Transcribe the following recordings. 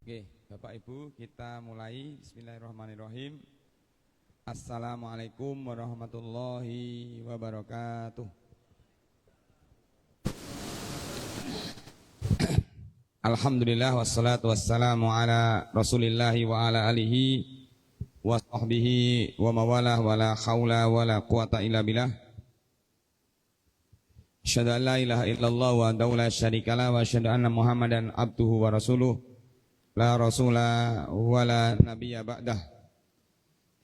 Oke, Bapak Ibu, kita mulai. Bismillahirrahmanirrahim. Assalamualaikum warahmatullahi wabarakatuh. Alhamdulillah wassalatu wassalamu ala Rasulillahi wa ala alihi wa sahbihi wa mawalah wa la khawla wa la quwata illa billah. Asyhadu an la ilaha illallah wa la syarikalah wa asyhadu anna Muhammadan abduhu wa rasuluh. La rasula wa la nabiyya ba'dah.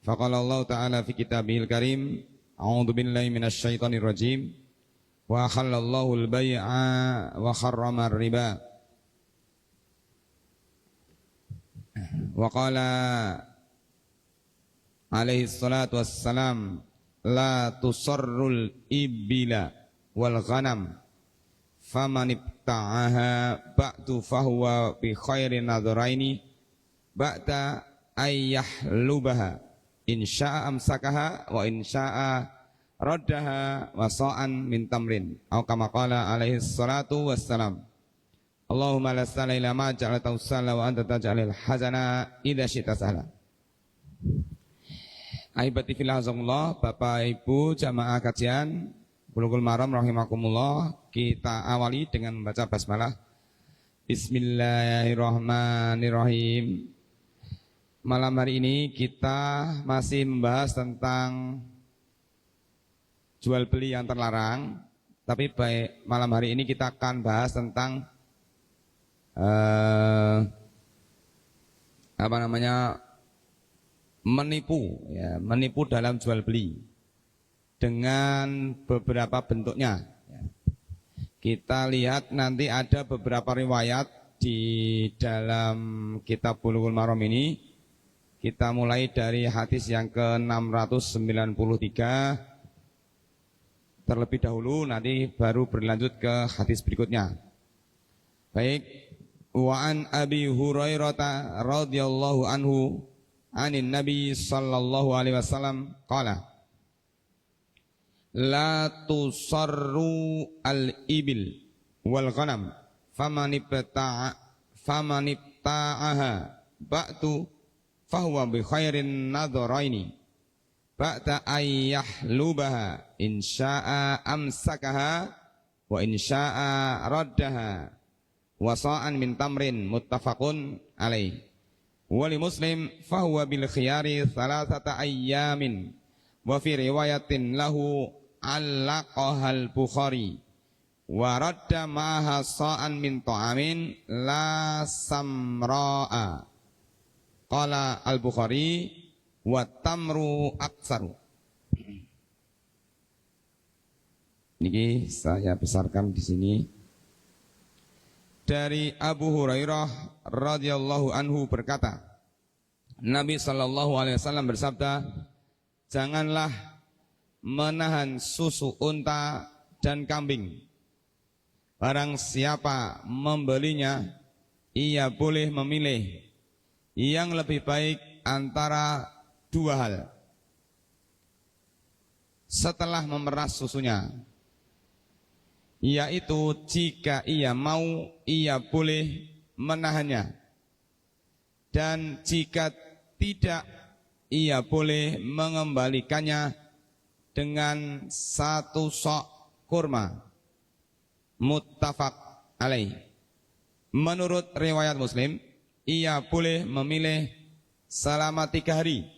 Faqala Allah ta'ala fi kitabihil karim, a'udzu billahi minasy syaithanir rajim, wa halallahu al-bai'a wa harrama ar-riba. Wa qala alaihi salatu wassalam, la tusarrul ibila wal ghanam faman ibta'aha ba'du fahuwa bi khairin nadharaini ba'da ayyahlubaha insya'a amsakaha wa insya'a raddaha wa sa'an min tamrin atau kama qala alaihi salatu wassalam. Allahumma la sahla illa ma ja'altahu sahla wa anta taj'alul hazana idza syi'ta sahla. Ahibati fillah azamullah, Bapak Ibu jamaah kajian Bulughul Maram rahimakumullah, kita awali dengan membaca basmalah. Bismillahirrahmanirrahim. Malam hari ini kita masih membahas tentang jual beli yang terlarang. Tapi malam hari ini kita akan bahas tentang menipu, ya, menipu dalam jual beli dengan beberapa bentuknya. Kita lihat nanti ada beberapa riwayat di dalam kitab Bulughul Maram ini. Kita mulai dari hadis yang ke-693 terlebih dahulu, nanti baru berlanjut ke hadis berikutnya. Baik, wa an Abi Hurairah radhiyallahu anhu anin Nabi sallallahu alaihi wasallam qala la tusarru al-ibil wal ghanam faman ibta'aha ba'du fahuwa bi khairin nadharaini ba'da ayyahlubaha insya'a amsakaha wa insya'a raddaha wa sa'an min tamrin muttafaqun alaih. Wa li Muslim fahuwa bil khiyari thalathata ayyamin wa fi riwayatin lahu allaqahal Bukhari wa radda ma'aha sa'an min ta'amin la samra'a. Qala al-Bukhari wa tamru aksaru. Ini saya besarkan di sini. Dari Abu Hurairah radhiyallahu anhu berkata, Nabi sallallahu alaihi wasallam bersabda, janganlah menahan susu unta dan kambing. Barang siapa membelinya, ia boleh memilih yang lebih baik antara dua hal setelah memeras susunya, yaitu jika ia mau, ia boleh menahannya, dan jika tidak, ia boleh mengembalikannya dengan satu sok kurma. Muttafaq alaih. Menurut riwayat Muslim, ia boleh memilih selama 3 hari.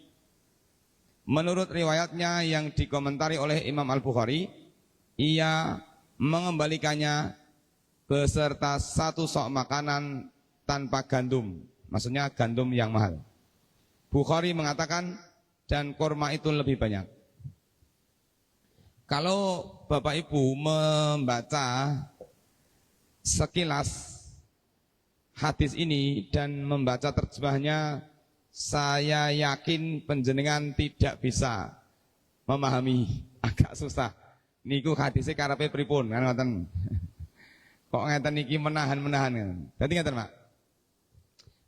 Menurut riwayatnya yang dikomentari oleh Imam Al-Bukhari, ia mengembalikannya beserta satu sok makanan tanpa gandum. Maksudnya gandum yang mahal. Bukhari mengatakan dan kurma itu lebih banyak. Kalau Bapak Ibu membaca sekilas hadis ini dan membaca terjemahnya, saya yakin panjenengan tidak bisa memahami, agak susah. Niku hadisnya karepe pripun kan ngoten. Kok ngeten niki menahan-menahan. Dadi ngeten, Pak.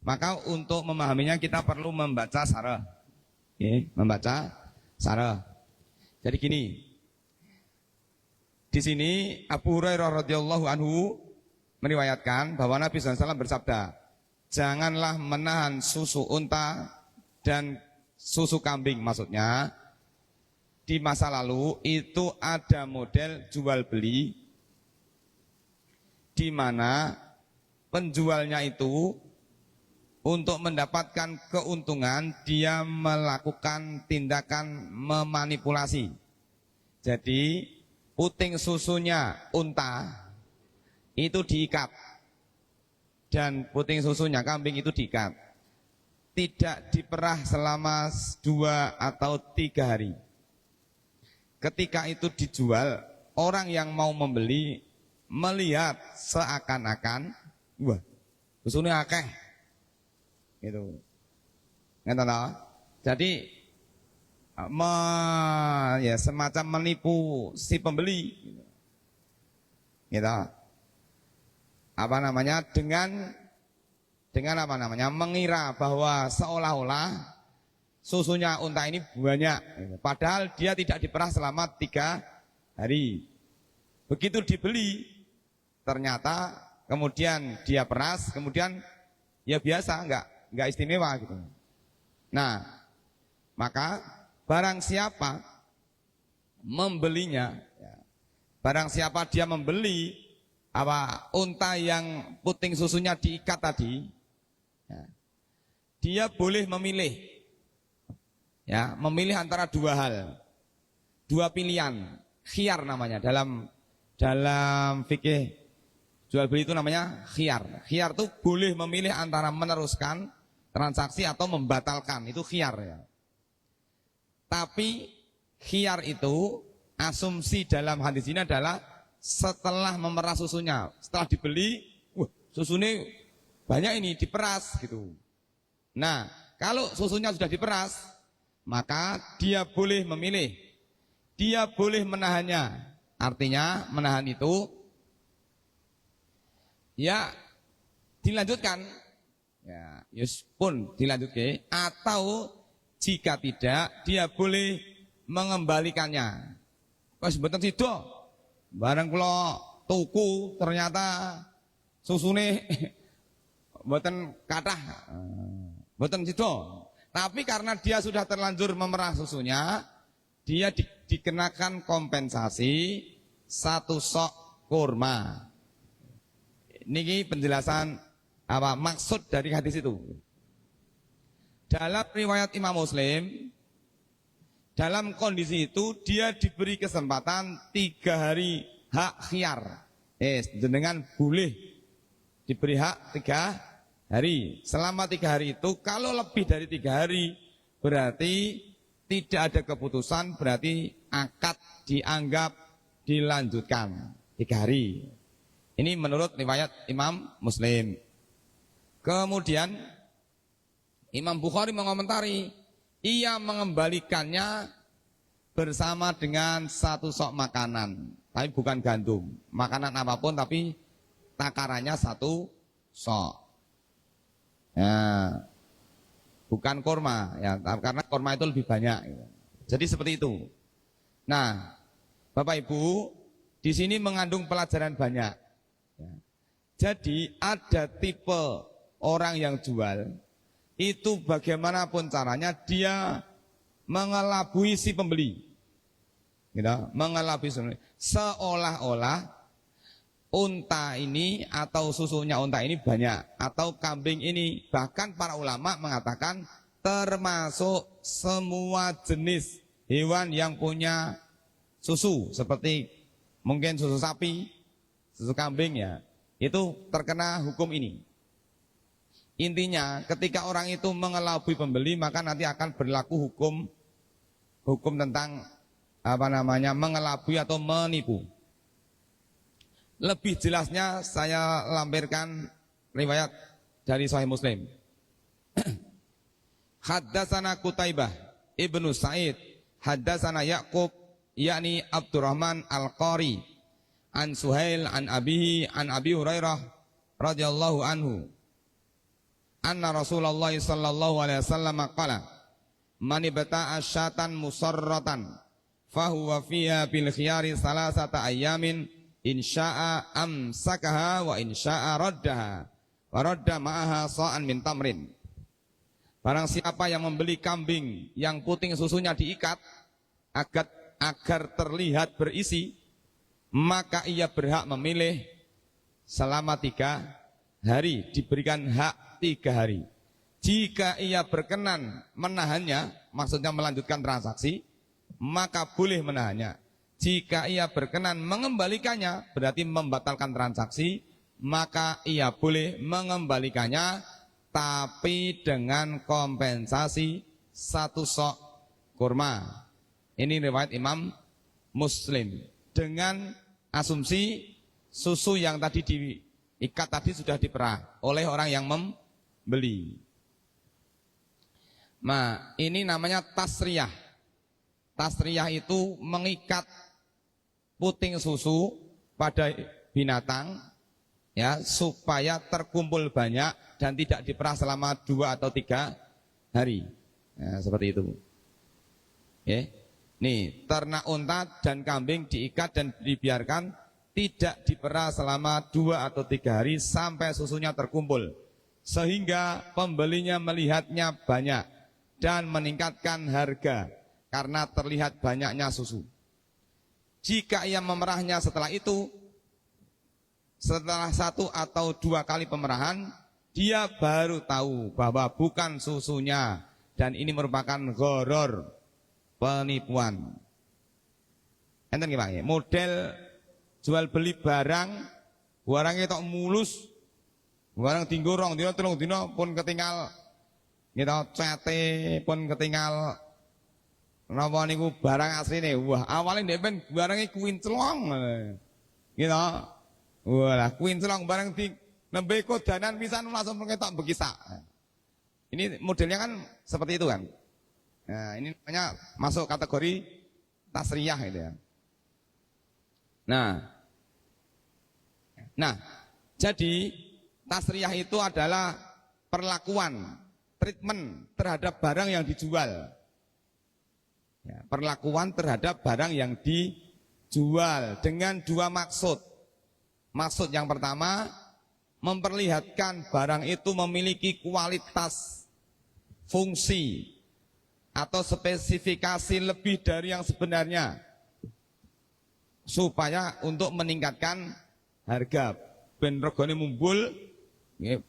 Maka untuk memahaminya kita perlu membaca sarah. Oke, membaca sarah. Jadi gini. Di sini Abu Hurairah radhiyallahu anhu meriwayatkan bahwa Nabi SAW bersabda, janganlah menahan susu unta dan susu kambing. Maksudnya di masa lalu itu ada model jual beli di mana penjualnya itu untuk mendapatkan keuntungan dia melakukan tindakan memanipulasi. Jadi puting susunya unta itu diikat dan puting susunya kambing itu diikat. Tidak diperah selama 2 atau 3 hari. Ketika itu dijual, orang yang mau membeli melihat seakan-akan, wah, susunya akeh. Gitu. Ngerti tak? Jadi ya semacam menipu si pembeli. Gitu. Apa namanya? Dengan apa namanya? Mengira bahwa seolah-olah susunya unta ini banyak, padahal dia tidak diperah selama 3 hari. Begitu dibeli, ternyata kemudian dia peras, kemudian ya biasa, enggak istimewa gitu. Nah, maka barang siapa membelinya, barang siapa dia membeli unta yang puting susunya diikat tadi, dia boleh memilih. Ya, memilih antara 2 hal, 2 pilihan, khiyar namanya dalam fikih jual beli itu namanya khiyar. Khiyar itu boleh memilih antara meneruskan transaksi atau membatalkan, itu khiyar ya. Tapi khiyar itu asumsi dalam hadis ini adalah setelah memerah susunya, setelah dibeli, susunya banyak ini diperas gitu. Nah, kalau susunya sudah diperas, maka dia boleh memilih, dia boleh menahannya. Artinya menahan itu ya dilanjutkan, ya yes, pun dilanjutkan, atau jika tidak dia boleh mengembalikannya. Pas mboten sida, bareng kula tuku ternyata susune mboten kathah, mboten sida. Tapi karena dia sudah terlanjur memerah susunya, dia dikenakan kompensasi 1 sok kurma. Niki penjelasan apa maksud dari hadis itu. Dalam riwayat Imam Muslim, dalam kondisi itu dia diberi kesempatan 3 hari hak khiyar. Dengan boleh diberi hak 3 hari. Selama 3 hari itu, kalau lebih dari 3 hari, berarti tidak ada keputusan, berarti akad dianggap dilanjutkan 3 hari. Ini menurut riwayat Imam Muslim. Kemudian Imam Bukhari mengomentari, ia mengembalikannya bersama dengan 1 sok makanan, tapi bukan gandum, makanan apapun, tapi takarannya 1 sok. Ya, bukan kurma ya, karena kurma itu lebih banyak. Jadi seperti itu. Nah, Bapak Ibu, di sini mengandung pelajaran banyak. Ya. Jadi ada tipe orang yang jual itu bagaimanapun caranya dia mengelabui si pembeli, gitu, mengelabui si pembeli. Seolah-olah unta ini atau susunya unta ini banyak, atau kambing ini, bahkan para ulama mengatakan termasuk semua jenis hewan yang punya susu, seperti mungkin susu sapi, susu kambing ya, itu terkena hukum ini. Intinya ketika orang itu mengelabui pembeli, maka nanti akan berlaku hukum tentang apa namanya mengelabui atau menipu. Lebih jelasnya saya lampirkan riwayat dari Sahih Muslim. Haddatsana Qutaibah Ibnu Sa'id, haddatsana Yaqub yakni Abdurrahman Al-Qari, an Suhail an Abihi an Abi Hurairah radhiyallahu anhu, anna Rasulullah sallallahu alaihi wasallam qala, man ibta'a syatan musarratan fahuwa fiha bil khiyari salasata ayamin insya'a amsakaha wa insya'a raddaha Waradda ma'aha sa'an min tamrin. Barang siapa yang membeli kambing yang puting susunya diikat agar terlihat berisi, maka ia berhak memilih selama 3 hari, diberikan hak 3 hari. Jika ia berkenan menahannya, maksudnya melanjutkan transaksi, maka boleh menahannya. Jika ia berkenan mengembalikannya, berarti membatalkan transaksi, maka ia boleh mengembalikannya, tapi dengan kompensasi 1 sok kurma. Ini riwayat Imam Muslim. Dengan asumsi susu yang tadi diikat tadi sudah diperah oleh orang yang membeli. Nah, ini namanya tasriyah. Tasriyah itu mengikat puting susu pada binatang, ya, supaya terkumpul banyak dan tidak diperah selama 2 atau 3 hari. Nah, seperti itu. Ya. Nih, ternak unta dan kambing diikat dan dibiarkan tidak diperah selama 2 atau 3 hari sampai susunya terkumpul, sehingga pembelinya melihatnya banyak dan meningkatkan harga karena terlihat banyaknya susu. Jika ia memerahnya setelah itu, setelah 1 atau 2 kali pemerahan, dia baru tahu bahwa bukan susunya dan ini merupakan gharar, penipuan. Enten nggih Pak? Model jual beli barangnya tok mulus, barang tinggo 2 dina 3 dina pun ketinggal, gitu, cete pun ketinggal. Napa niku barang asline? Wah, awalnya ndek ben barangnya kuincelong. Gitu. Wah, kuincelong barang di nembe kodanan pisan langsung ketok bekisak. Ini modelnya kan seperti itu kan. Nah, ini namanya masuk kategori tasriyah gitu ya. Nah, jadi tasriyah itu adalah perlakuan, treatment terhadap barang yang dijual. Ya, perlakuan terhadap barang yang dijual dengan 2 maksud. Maksud yang pertama, memperlihatkan barang itu memiliki kualitas, fungsi, atau spesifikasi lebih dari yang sebenarnya, supaya untuk meningkatkan harga. Ben regane mumbul, ya,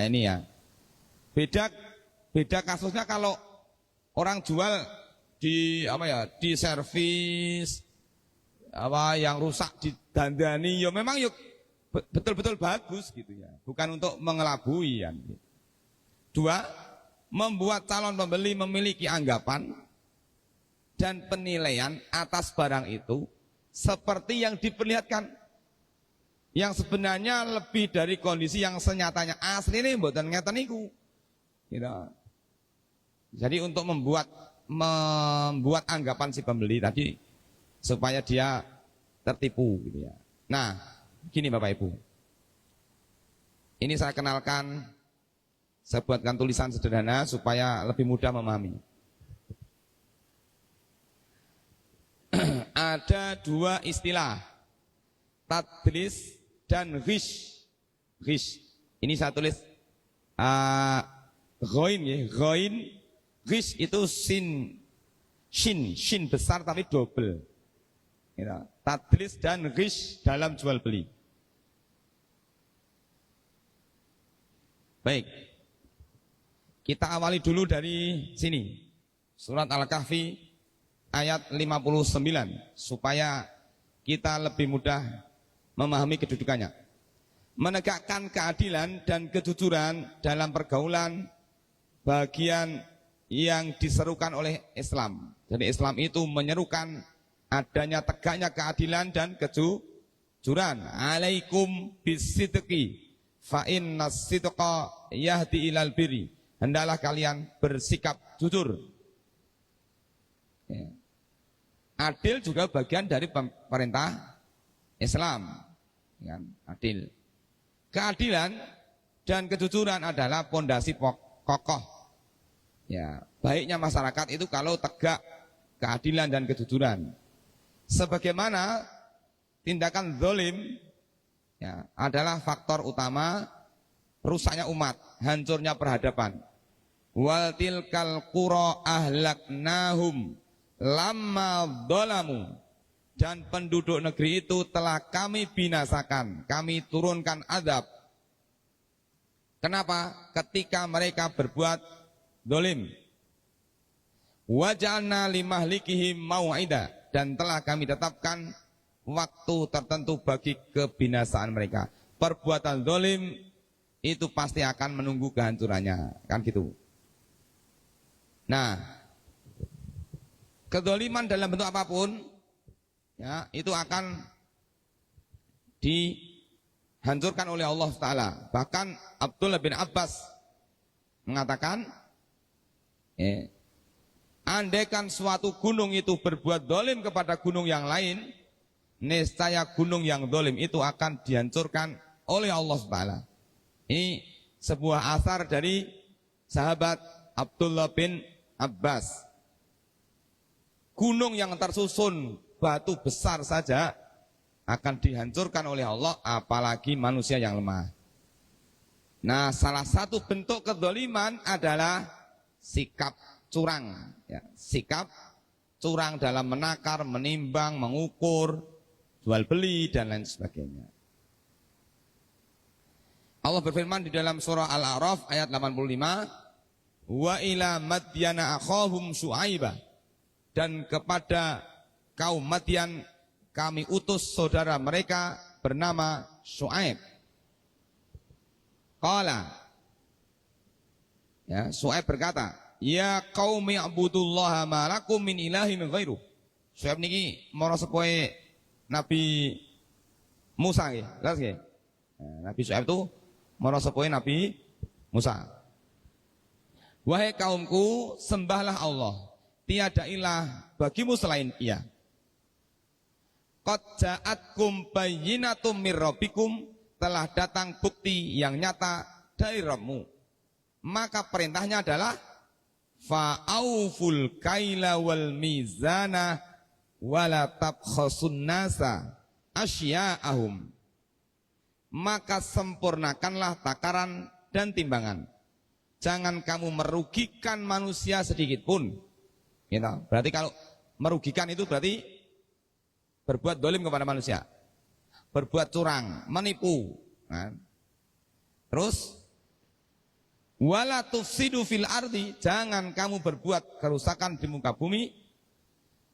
ini ya. Beda kasusnya kalau orang jual di servis yang rusak didandani, ya memang ya betul-betul bagus gitu ya, bukan untuk mengelabui ya. 2, membuat calon pembeli memiliki anggapan dan penilaian atas barang itu seperti yang diperlihatkan, yang sebenarnya lebih dari kondisi yang senyatanya. Asli ini mboten ngeten niku. Gitu. Jadi untuk membuat anggapan si pembeli tadi supaya dia tertipu gitu ya. Nah, gini Bapak Ibu. Ini saya kenalkan, saya buatkan tulisan sederhana supaya lebih mudah memahami. Ada 2 istilah, tadlis dan ghish. Ghish. Ini saya tulis ghain ya, ghain. Ghish itu shin besar tapi double. Ya, tadlis dan ghish dalam jual beli. Baik. Kita awali dulu dari sini. Surat Al-Kahfi ayat 59 supaya kita lebih mudah memahami kedudukannya. Menegakkan keadilan dan kejujuran dalam pergaulan bagian yang diserukan oleh Islam. Jadi Islam itu menyerukan adanya tegaknya keadilan dan kejujuran. Alaikum bisidqi fa innas sidqa yahdi ilal birri. Hendaklah kalian bersikap jujur. Ya. Adil juga bagian dari perintah Islam. Ya, adil. Keadilan dan kejujuran adalah pondasi kokoh. Ya, baiknya masyarakat itu kalau tegak keadilan dan kejujuran. Sebagaimana tindakan zalim ya, adalah faktor utama rusaknya umat, hancurnya peradaban. Wal tilkal qura ahlaknahum lamma dzalamu, dan penduduk negeri itu telah kami binasakan, kami turunkan azab. Kenapa? Ketika mereka berbuat zalim. Wa ja'alna limahlikihim mau'ida, dan telah kami tetapkan waktu tertentu bagi kebinasaan mereka. Perbuatan zalim itu pasti akan menunggu kehancurannya, kan gitu. Nah, kedzaliman dalam bentuk apapun ya, itu akan dihancurkan oleh Allah Ta'ala. Bahkan Abdullah bin Abbas mengatakan, andaikan suatu gunung itu berbuat zalim kepada gunung yang lain, niscaya gunung yang zalim itu akan dihancurkan oleh Allah Ta'ala. Ini sebuah asar dari sahabat Abdullah bin Abbas. Gunung yang tersusun batu besar saja akan dihancurkan oleh Allah, apalagi manusia yang lemah. Nah, salah satu bentuk kedzaliman adalah sikap curang, ya, sikap curang dalam menakar, menimbang, mengukur, jual beli dan lain sebagainya. Allah berfirman di dalam surah Al-A'raf ayat 85, wa ila madyana akhahum Syu'aibah, dan kepada kaum Madyan kami utus saudara mereka bernama Syu'aib. Qala, ya, Syu'aib berkata, ya qaumi ibudullaha ma lakum min ilahin ghairuh. Syu'aib niki mara sepoe Nabi Musa nggih, jelas nggih. Nabi Syu'aib itu mara sepoe Nabi Musa. Wahai kaumku, sembahlah Allah, tiada ilah bagimu selain Ia. Qad ja'atkum bayyinatum mir rabbikum, telah datang bukti yang nyata dari Rabbmu. Maka perintahnya adalah fa'auful kaila wal mizana wala tabkhasun nasa asya'ahum. Maka sempurnakanlah takaran dan timbangan. Jangan kamu merugikan manusia sedikit pun. Gitu. Berarti kalau merugikan itu berarti berbuat zalim kepada manusia, berbuat curang, menipu. Nah. Terus, wala tufsidu fil ardi, jangan kamu berbuat kerusakan di muka bumi.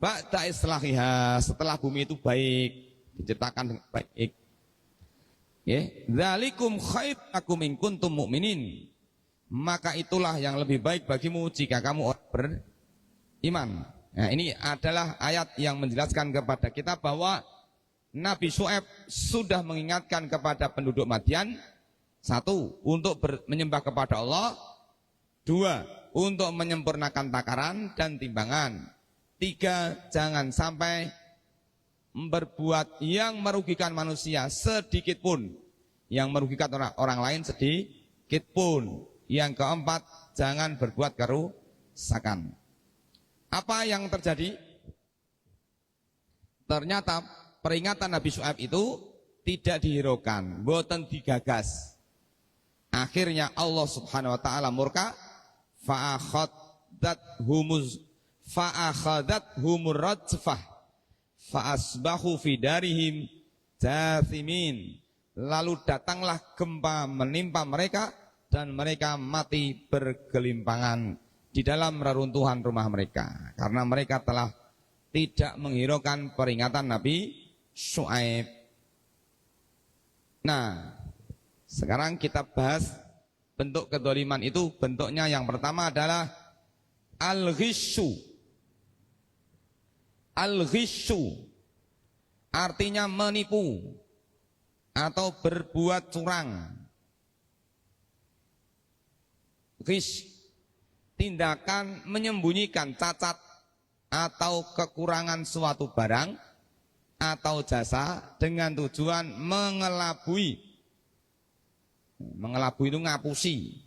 Ba'da islahiha, setelah bumi itu baik, diciptakan dengan baik. Dzalikum khairakum in kuntum mu'minin. Maka itulah yang lebih baik bagimu jika kamu orang beriman. Nah, ini adalah ayat yang menjelaskan kepada kita bahwa Nabi Syu'aib sudah mengingatkan kepada penduduk Madyan, satu, untuk menyembah kepada Allah, dua, untuk menyempurnakan takaran dan timbangan, tiga, jangan sampai berbuat yang merugikan manusia sedikit pun, yang merugikan orang lain sedikit pun. Yang keempat, jangan berbuat kerusakan. Apa yang terjadi? Ternyata peringatan Nabi Syu'aib itu tidak dihiraukan, boten digagas. Akhirnya Allah Subhanahu wa taala murka, fa'akhadathumur rajfah fa'asbahu fi darihim jathimin. Lalu datanglah gempa menimpa mereka dan mereka mati bergelimpangan di dalam reruntuhan rumah mereka, karena mereka telah tidak menghiraukan peringatan Nabi Syu'aib. Nah, sekarang kita bahas bentuk kedzaliman itu. Bentuknya yang pertama adalah al-ghisyu. Al-ghisyu artinya menipu atau berbuat curang. Ghish, tindakan menyembunyikan cacat atau kekurangan suatu barang atau jasa dengan tujuan mengelabui. Mengelabui itu ngapusi.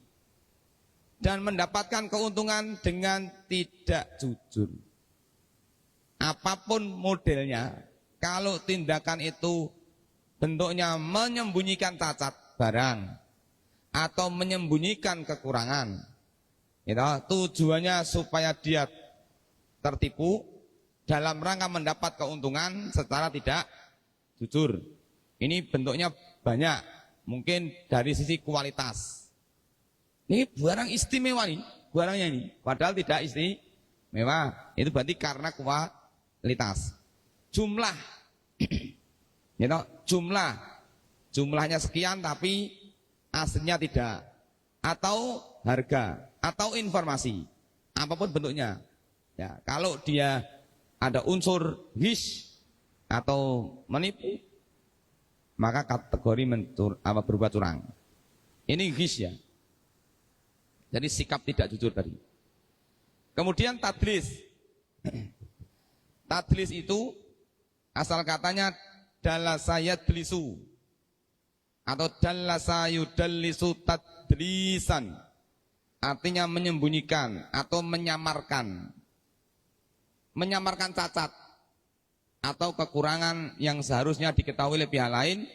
Dan mendapatkan keuntungan dengan tidak jujur. Apapun modelnya, kalau tindakan itu bentuknya menyembunyikan cacat barang atau menyembunyikan kekurangan. Gitu. Tujuannya supaya dia tertipu dalam rangka mendapat keuntungan secara tidak jujur. Ini bentuknya banyak, mungkin dari sisi kualitas. Ini barang istimewa nih, barangnya ini. Padahal tidak istimewa. Itu berarti karena kualitas. Jumlah, gitu, jumlahnya sekian tapi aslinya tidak. Atau harga, atau informasi, apapun bentuknya. Ya, kalau dia ada unsur ghish atau menipu, maka kategori berbuat curang. Ini ghish ya. Jadi sikap tidak jujur tadi. Kemudian tadlis. Tadlis itu asal katanya dalasa yadlisu atau dalasa yudallisu tadlisan. Artinya menyembunyikan atau menyamarkan. Menyamarkan cacat atau kekurangan yang seharusnya diketahui oleh pihak lain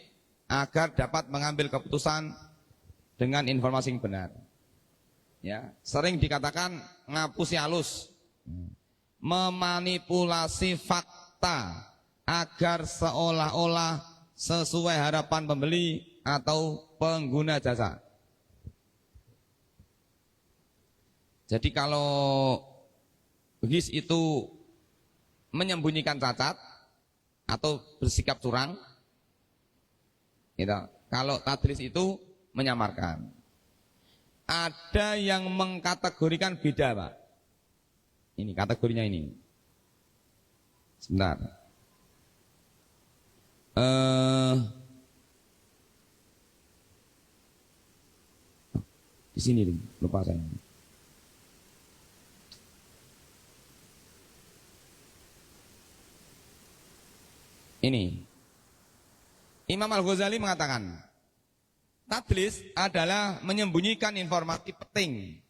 agar dapat mengambil keputusan dengan informasi yang benar. Ya, sering dikatakan ngapusi halus, memanipulasi fakta agar seolah-olah sesuai harapan pembeli atau pengguna jasa. Jadi kalau ghish itu menyembunyikan cacat atau bersikap curang, gitu. Kalau tadlis itu menyamarkan. Ada yang mengkategorikan beda, Pak. Ini kategorinya ini. Sebentar. Di sini lupa saya. Ini. Imam Al-Ghazali mengatakan, tadlis adalah menyembunyikan informasi penting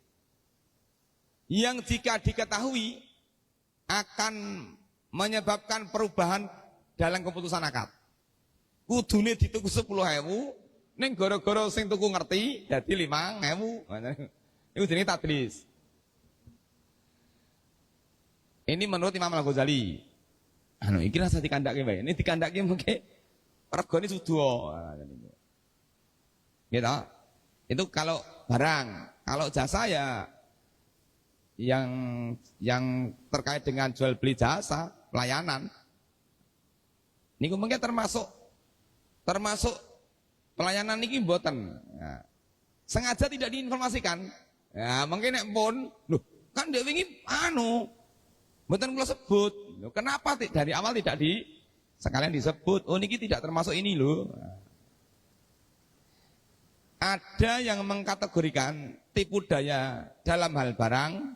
yang jika diketahui akan menyebabkan perubahan dalam keputusan akad. Kudune dituku 10.000, ning gara-gara sing tuku ngerti dadi 5.000. Itu jenenge tadlis. Ini menurut Imam Al-Ghazali. Iki rasa dikandake wae. Ini dikandake mengke regane sudo. Gitu. Itu kalau barang, kalau jasa ya yang terkait dengan jual beli jasa, pelayanan. Niku mungkin termasuk pelayanan niki mboten. Ya. Sengaja tidak diinformasikan. Ya, mungkin nek pun, loh, kan dia wingi mboten kula sebut. Loh, kenapa dari awal tidak sekalian disebut? Oh niki tidak termasuk ini loh. Ada yang mengkategorikan tipu daya dalam hal barang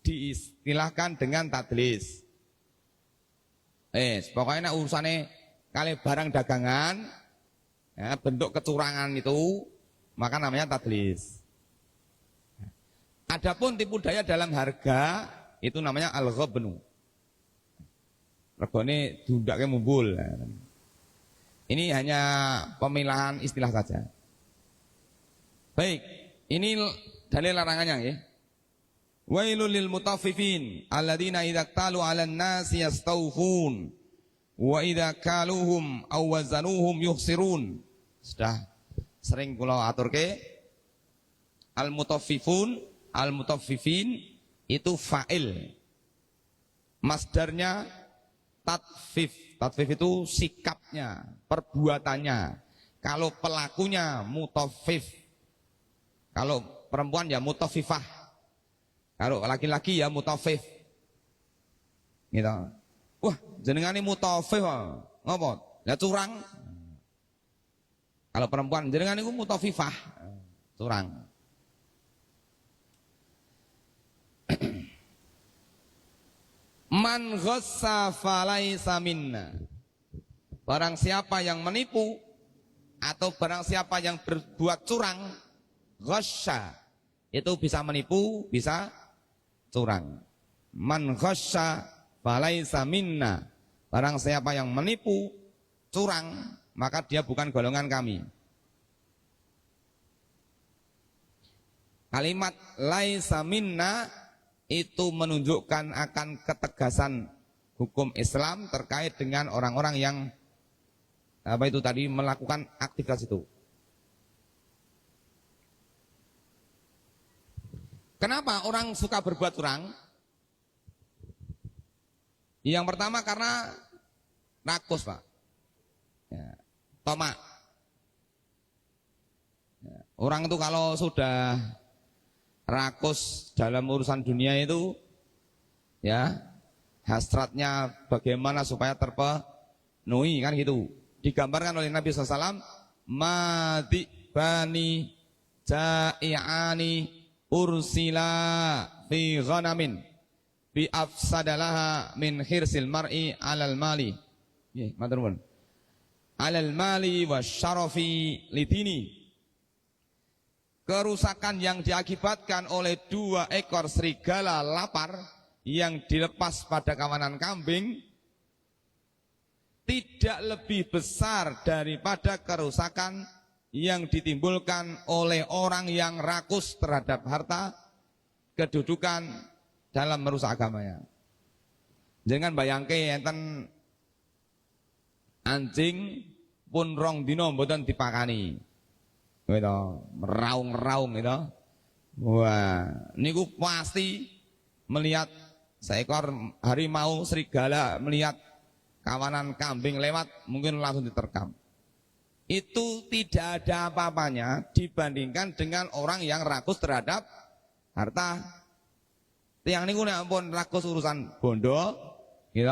diistilahkan dengan tadlis. Pokoknya urusannya kali barang dagangan, ya, bentuk kecurangan itu, maka namanya tadlis. Adapun tipu daya dalam harga, itu namanya al-ghabnu. Regane dundake mumbul. Ini hanya pemilahan istilah saja. Baik, ini dalil larangannya ya. Wailul lil mutaffifin alladzina idza talu 'alan nasi yastawfun wa idza kaluhum aw wazanuhum yukhsirun. Sudah sering kula aturke al-mutaffifun, al-mutaffifin itu fa'il. Masdarnya tadfif. Tadfif itu sikapnya, perbuatannya. Kalau pelakunya mutaffif. Kalau perempuan ya mutaffifah. Kalau laki-laki ya mutaffif. Gitu. Wah, jenengane mutaffif. Ngopo? Ya curang. Kalau perempuan jenengan niku mutaffifah. Curang. Man ghassa falaisa minna. Barang siapa yang menipu atau barang siapa yang berbuat curang, ghassa itu bisa menipu, bisa curang. Man ghassa falaisa minna. Barang siapa yang menipu, curang, maka dia bukan golongan kami. Kalimat laisa minna itu menunjukkan akan ketegasan hukum Islam terkait dengan orang-orang yang apa itu tadi melakukan aktivitas itu. Kenapa orang suka berbuat curang? Yang pertama karena rakus, Pak. Ya, tomak. Ya, orang itu kalau sudah rakus dalam urusan dunia itu, ya hasratnya bagaimana supaya terpenuhi kan gitu. Digambarkan oleh Nabi SAW, mati bani ja'i'ani ursila fi ghanamin bi afsadalaha min khirsil mar'i alal mali. Matur nuwun. Alal mali wasyarafi lidini. Kerusakan yang diakibatkan oleh 2 ekor serigala lapar yang dilepas pada kawanan kambing tidak lebih besar daripada kerusakan yang ditimbulkan oleh orang yang rakus terhadap harta kedudukan dalam merusak agamanya. Jangan bayangke enten anjing pun rong dino mboten dipakani. Gitu, meraung-raung gitu. Wah, niku pasti melihat seekor harimau serigala melihat kawanan kambing lewat mungkin langsung diterkam. Itu tidak ada apa-apanya dibandingkan dengan orang yang rakus terhadap harta. Tiang niku nek ampun rakus urusan bondo, gitu.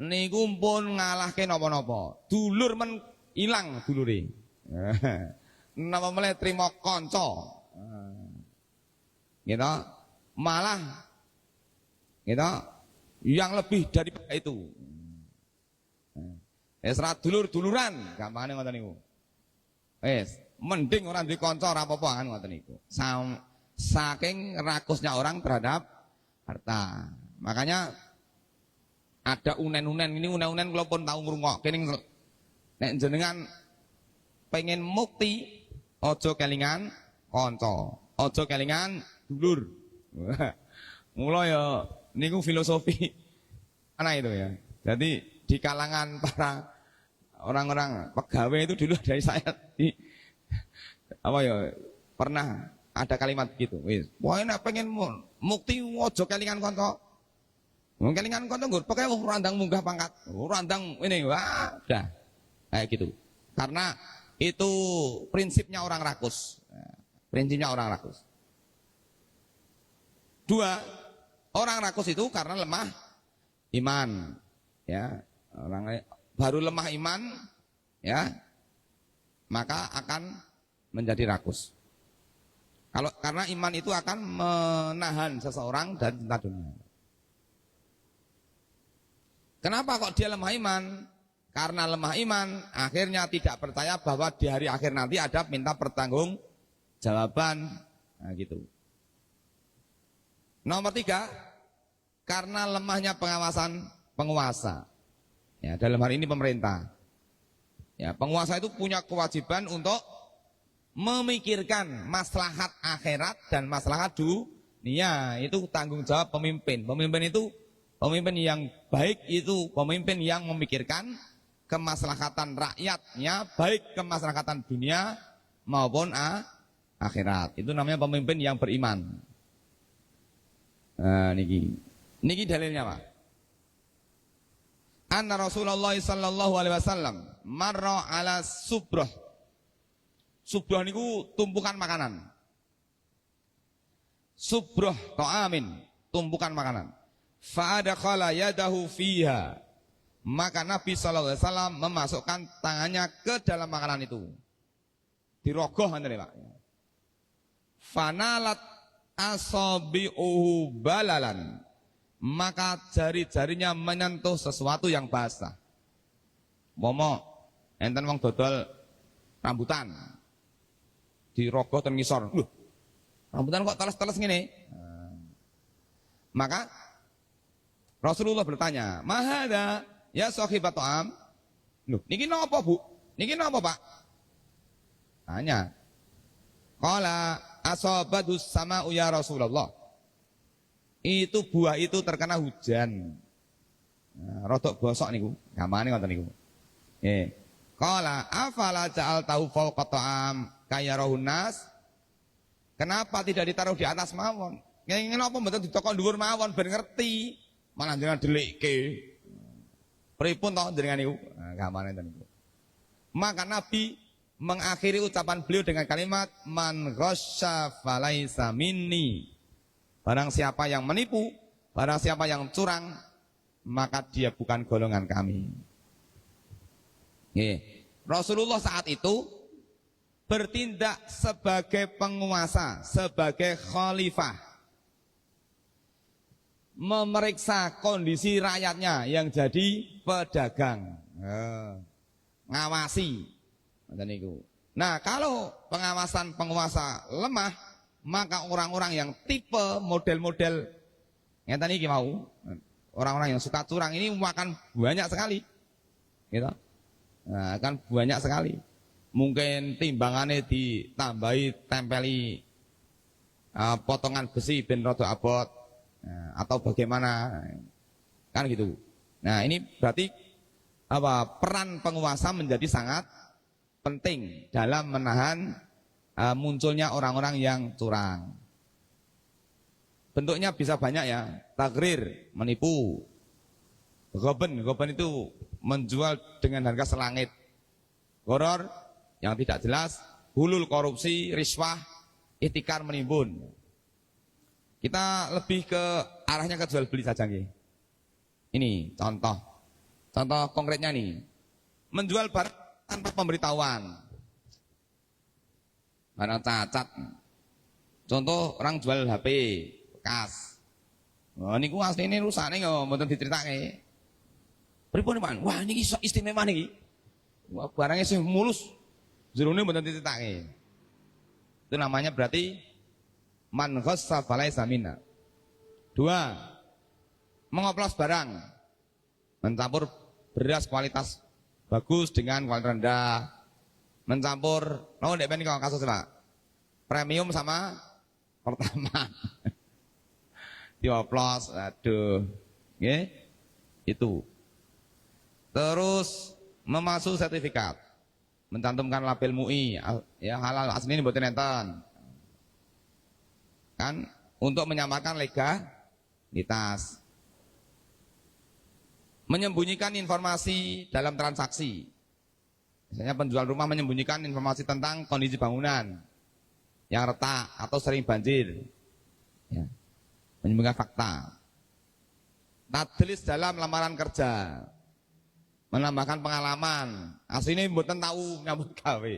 Niku pun ngalahke napa-napa. Dulur men ilang dulure. Napa meneh trimo kanca. Gitu. Malah gitu yang lebih daripada itu. Wis ra dulur-duluran, gampangane ngoten niku. Wis, mending ora duwe kanca ora apa-apa kan ngoten niku. Saking rakusnya orang terhadap harta. Makanya ada unen-unen ini unen-unen kula pun tau ngrungokke ning nek jenengan pengen mukti aja kelingan kanca, aja kelingan dulur. Mula ya niku filosofi ana itu ya. Jadi di kalangan para orang-orang pegawai itu dulu dari saya di apa ya pernah ada kalimat gitu. Wis, pokoknya pengen mukti aja kelingan kanca. Wong kelingan kanca nggur pokoke randang munggah pangkat. Randang ini wah, udah. Kayak gitu. Karena itu prinsipnya orang rakus. Prinsipnya orang rakus. 2, orang rakus itu karena lemah iman. Ya, orang baru lemah iman ya, maka akan menjadi rakus. Karena iman itu akan menahan seseorang dari cinta dunia. Kenapa kok dia lemah iman? Karena lemah iman, akhirnya tidak percaya bahwa di hari akhir nanti ada minta pertanggung jawaban. Nah, gitu. Nomor 3, karena lemahnya pengawasan penguasa. Ya, dalam hari ini pemerintah. Ya, penguasa itu punya kewajiban untuk memikirkan maslahat akhirat dan maslahat dunia. Itu tanggung jawab pemimpin. Pemimpin itu pemimpin yang baik, itu pemimpin yang memikirkan kemaslahatan rakyatnya, baik kemaslahatan dunia maupun akhirat. Itu namanya pemimpin yang beriman. Nah, niki dalilnya, Pak. Anna Rasulullah sallallahu alaihi wasallam marra ala subrah. Subrah niku tumpukan makanan. Subrah ta'amin, tumpukan makanan. Fa'adakhala yadahu fiha. Maka Nabi sallallahu alaihi wasallam memasukkan tangannya ke dalam makanan itu. Dirogoh ngene, Pak. Fanalat asabi'uhu balalan. Maka jari-jarinya menyentuh sesuatu yang basah. Momo enten wong dodol rambutan. Dirogoh ten ngisor. Loh, rambutan kok teles-teles ngene? Maka Rasulullah bertanya, "Mahada ya sahibat ta'am?" Loh, niki napa, Bu? Niki napa, Pak? Tanya. Qala Asabadus sama'u ya Rasulullah. Itu buah itu terkena hujan. Nah, rodok bosok niku, gamane ngoten niku. Qala afala ja'altahu fawqa ta'am kayarahun nas? Kenapa tidak ditaruh di atas mawon? Ngene apa mboten ditokok dhuwur mawon ben ngerti. Malah jenengan delikke. Pripun to jenengan niku? Nah, gamane ten niku. Maka Nabi mengakhiri ucapan beliau dengan kalimat man ghasya falaisa minni. Barang siapa yang menipu, barang siapa yang curang, maka dia bukan golongan kami. Rasulullah saat itu bertindak sebagai penguasa, sebagai khalifah, memeriksa kondisi rakyatnya yang jadi pedagang, ngawasi. Nah, kalau pengawasan penguasa lemah, maka orang-orang yang tipe model-model yang tadi mau, orang-orang yang suka curang ini akan banyak sekali, gitu. Nah, akan banyak sekali. Mungkin timbangannya ditambahi tempeli potongan besi ben rada abot, atau bagaimana, kan gitu. Nah, ini berarti peran penguasa menjadi sangat penting dalam menahan munculnya orang-orang yang curang. Bentuknya bisa banyak ya, takrir, menipu, goben itu menjual dengan harga selangit, goror yang tidak jelas, hulul korupsi, riswah, itikar menimbun. Kita lebih ke arahnya ke jual beli saja nih. Ini contoh konkretnya nih, menjual barang tanpa pemberitahuan, barang cacat. Contoh orang jual HP bekas. Wah niku asline rusane kok mboten diceritake. Pripun Pak? Wah niki istimewa niki. Wah barangnya sih mulus. Jerone mboten diceritake. Itu namanya berarti man ghassa falaisa minna. 2. Mengoplos barang. Mencampur beras kualitas bagus dengan kualitas rendah. Mencampur, ndek ben kok kasus Pak. Premium sama pertama. Dioplos, aduh. Nggih. Itu. Terus memasuk sertifikat. Mencantumkan label MUI, ya halal asli ini mboten enten. Kan untuk menyamakan legalitas. Menyembunyikan informasi dalam transaksi. Misalnya penjual rumah menyembunyikan informasi tentang kondisi bangunan yang retak atau sering banjir. Ya. Menyembunyikan fakta. Tadlis dalam lamaran kerja. Menambahkan pengalaman. Aslinya mboten tahu nyambut gawe.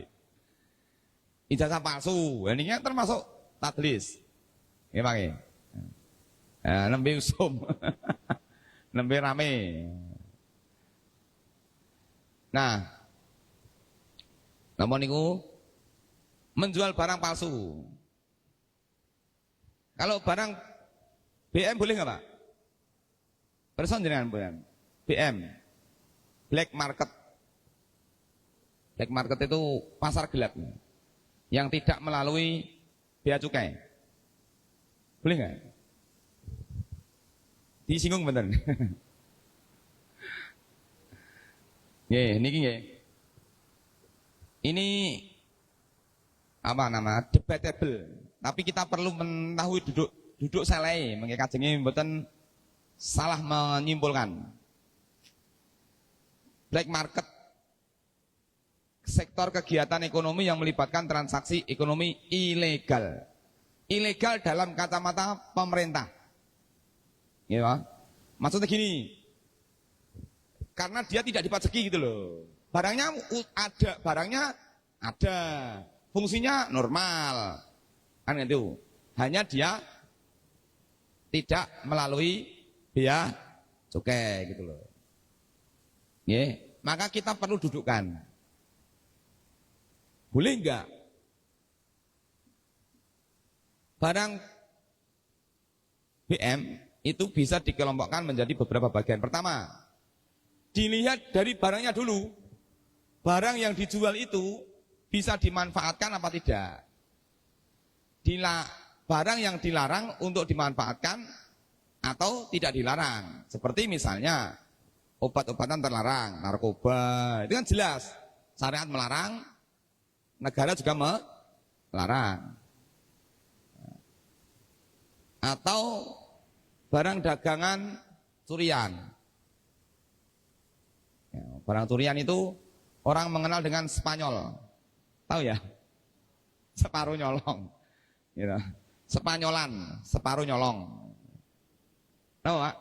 Ijazah palsu. Ini termasuk tadlis. Nggih Pak nggih. Nembe usum. Nembe rame. Nah, namun niku menjual barang palsu. Kalau barang BM boleh nggak Pak? Person jenengan BM. Black market. Black market itu pasar gelap yang tidak melalui bea cukai. Boleh nggak? Disinggung bener. Nggih, niki nggih. Ini apa nama? Debatable. Tapi kita perlu mengetahui duduk selai, mengke kajenge mboten salah menyimpulkan. Black market, sektor kegiatan ekonomi yang melibatkan transaksi ekonomi ilegal. Ilegal dalam kacamata pemerintah. Ya, maksudnya gini, karena dia tidak dipajaki gitu loh. Barangnya ada, fungsinya normal, kan itu. Hanya dia tidak melalui bea cukai gitu loh. Ya, maka kita perlu dudukkan. Boleh enggak barang BM itu bisa dikelompokkan menjadi beberapa bagian. Pertama, dilihat dari barangnya dulu. Barang yang dijual itu bisa dimanfaatkan apa tidak. barang yang dilarang untuk dimanfaatkan atau tidak dilarang. Seperti misalnya obat-obatan terlarang, narkoba, itu kan jelas. Syariat melarang, negara juga melarang. Atau barang dagangan curian. Ya, barang curian itu orang mengenal dengan Spanyol. Tahu ya? Separuh nyolong. Gitu. Spanyolan, separuh nyolong. Tahu Pak?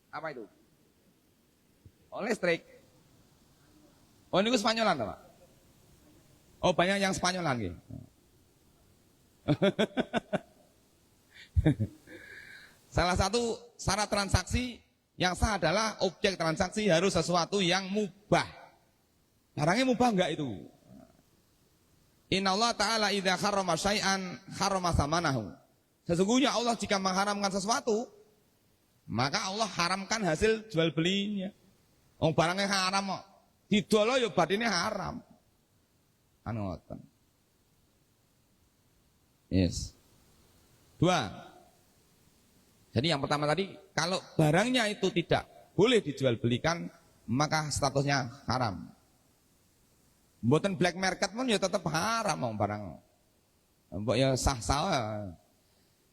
Apa itu? Oh, listrik. Oh, ini Spanyolan Pak? Oh, banyak yang Spanyolan gitu. Salah satu syarat transaksi yang sah adalah objek transaksi harus sesuatu yang mubah. Barangnya mubah enggak itu? Innallaha ta'ala idza harrama syai'an harrama tsamanahu. Sesungguhnya Allah jika mengharamkan sesuatu, maka Allah haramkan hasil jual belinya. Wong barangnya haram kok. Didolo ya batine haram. Anu ngoten. Yes. 2. Jadi yang pertama tadi, kalau barangnya itu tidak boleh dijual belikan, maka statusnya haram. Mboten black market pun ya tetap haram wong barang. Mbok ya sah-sah.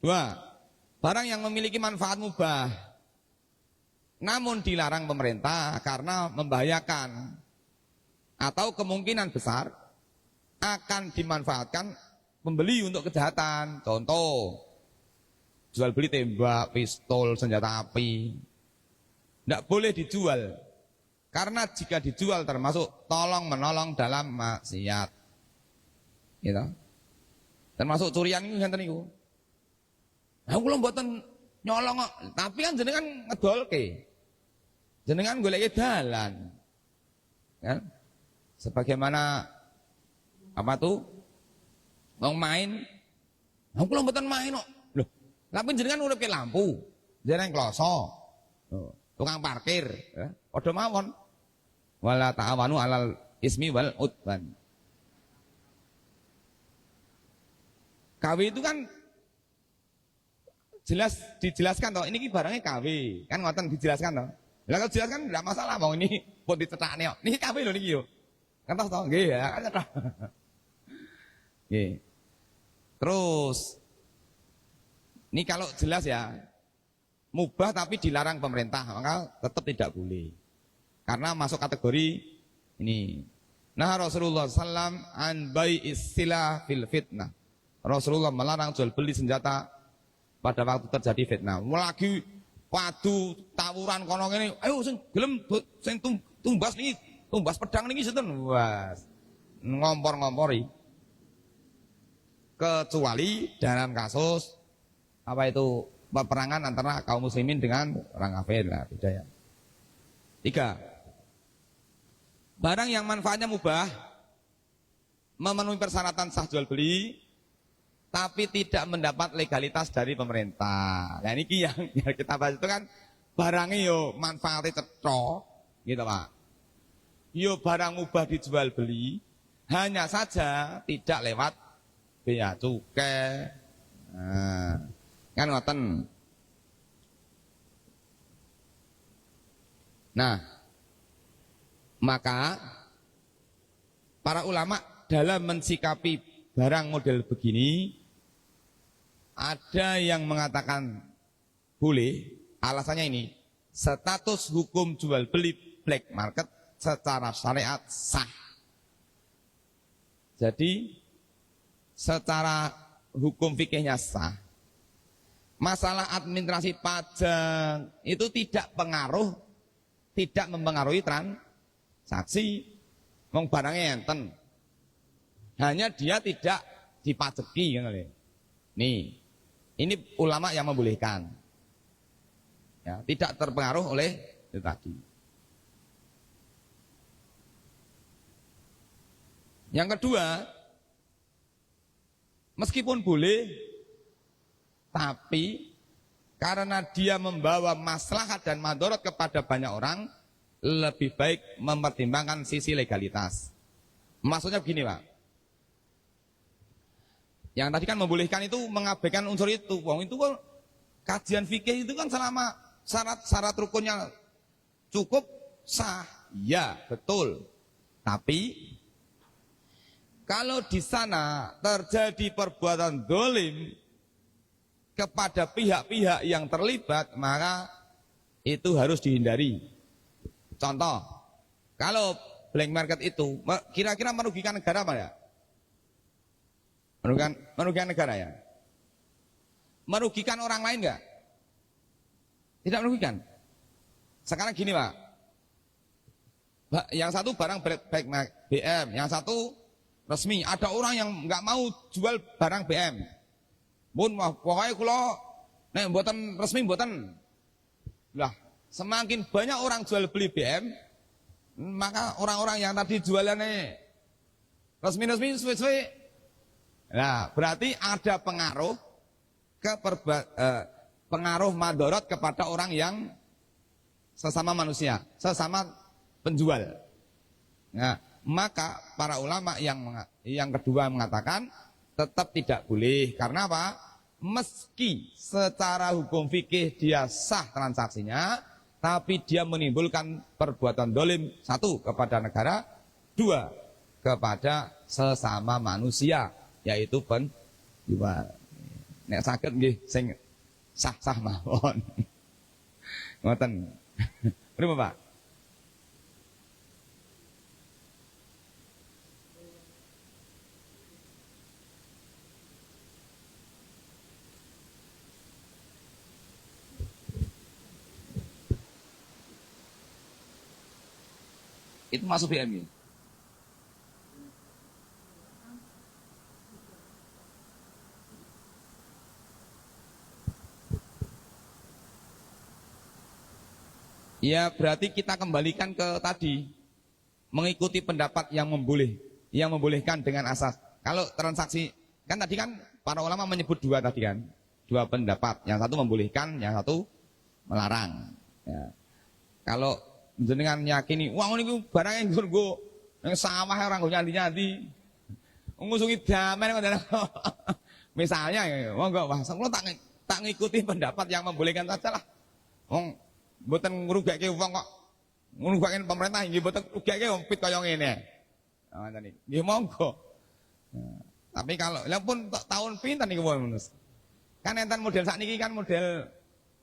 2. Barang yang memiliki manfaat mubah namun dilarang pemerintah karena membahayakan atau kemungkinan besar akan dimanfaatkan pembeli untuk kejahatan. Contoh, jual beli tembak, pistol, senjata api. Tidak boleh dijual. Karena jika dijual termasuk tolong menolong dalam maksiat. Gitu. Termasuk curian itu ngenten niku. Aku kula mboten nyolong kok, tapi kan jenengan ngedolke. Jenengan goleki dalan. Kan? Sebagaimana apa tuh? Wong main, aku kula mboten main kok. Loh, tapi jenengan urip ke lampu, jenengan kloso. Tukang parkir, ya. Padha mawon. Wala ta'awanu 'alal ismi wal udwan. KW itu kan jelas dijelaskan toh, ini barangnya KW, kan ngoten dijelaskan toh. Lah kalau dijelaskan enggak masalah, mau ini pun dicetakne kok. Niki KW lho niki yo. Kan toh nggih ya, kan cetak. Nggih. Terus ini kalau jelas ya mubah tapi dilarang pemerintah, maka tetap tidak boleh. Karena masuk kategori ini. Nah Rasulullah SAW an bai'is silah fil fitnah. Rasulullah melarang jual beli senjata pada waktu terjadi fitnah. Lagi padu tawuran kono ngene, ayo sing gelem sing tumbas niki, tumbas pedang niki sinten? Was. Ngompor-ngompori. Kecuali dalam kasus apa itu peperangan antara kaum muslimin dengan orang kafir lah, beda ya. 3. Barang yang manfaatnya mubah, memenuhi persyaratan sah jual beli, tapi tidak mendapat legalitas dari pemerintah. Nah ini yang kita bahas itu kan barangnya yo manfaatnya cetha, gitu Pak. Yo barang mubah dijual beli, hanya saja tidak lewat bea cukai. Nah, kan ngoten. Nah, maka para ulama dalam mensikapi barang model begini, ada yang mengatakan boleh, alasannya ini, status hukum jual beli black market secara syariat sah. Jadi secara hukum fikihnya sah. Masalah administrasi pajak itu tidak mempengaruhi transaksi. Wong barangnya enten, hanya dia tidak dipajeki kan. Nih, ini ulama yang membolehkan, ya, tidak terpengaruh oleh itu tadi. Yang kedua, meskipun boleh, tapi karena dia membawa maslahat dan madharat kepada banyak orang, lebih baik mempertimbangkan sisi legalitas. Maksudnya begini Pak, Yang tadi kan membolehkan itu mengabaikan unsur itu. Wong itu kan kajian fikih itu kan selama syarat-syarat rukunnya cukup sah. Ya, betul. Tapi kalau di sana terjadi perbuatan dolim kepada pihak-pihak yang terlibat, maka itu harus dihindari. Contoh, kalau black market itu kira-kira merugikan negara apa ya? Merugikan negara ya? Merugikan orang lain enggak? Tidak merugikan. Sekarang gini Pak, yang satu barang baik BM, yang satu resmi. Ada orang yang enggak mau jual barang BM. Mun pokoknya kalau nek mboten resmi mboten. Lah, semakin banyak orang jual beli BM, maka orang-orang yang tadi jualannya resmi-resmi suwe-suwe. Nah, berarti ada pengaruh pengaruh madorot kepada orang yang sesama manusia, sesama penjual. Nah, maka para ulama yang kedua mengatakan tetap tidak boleh. Karena apa? Meski secara hukum fikih dia sah transaksinya, tapi dia menimbulkan perbuatan dolim, satu kepada negara, dua kepada sesama manusia, yaitu penjual. Nek saged nggih sing sah-sah mawon. Ngoten. Pripun Pak? Itu masuk BMI. Ya berarti kita kembalikan ke tadi, mengikuti pendapat yang membolehkan dengan asas. Kalau transaksi, kan tadi kan para ulama menyebut dua tadi kan, dua pendapat, yang satu membolehkan, yang satu melarang. Ya. Kalau jenengan yakini, wah ini barang yang gue yang sawah orang gue nyanti-nyanti, ngusungi damai, misalnya, enggak, wah, kalau tak ngikuti pendapat yang membolehkan saja lah. Mboten ngrugake wong kok ngrugake pemerintah nggih mboten ngrugake wong pit kaya ngene. Ah ngoten iki. Nggih monggo. Tapi kalau lha pun tahun pinten niku wong Mas. Kan enten model sakniki kan model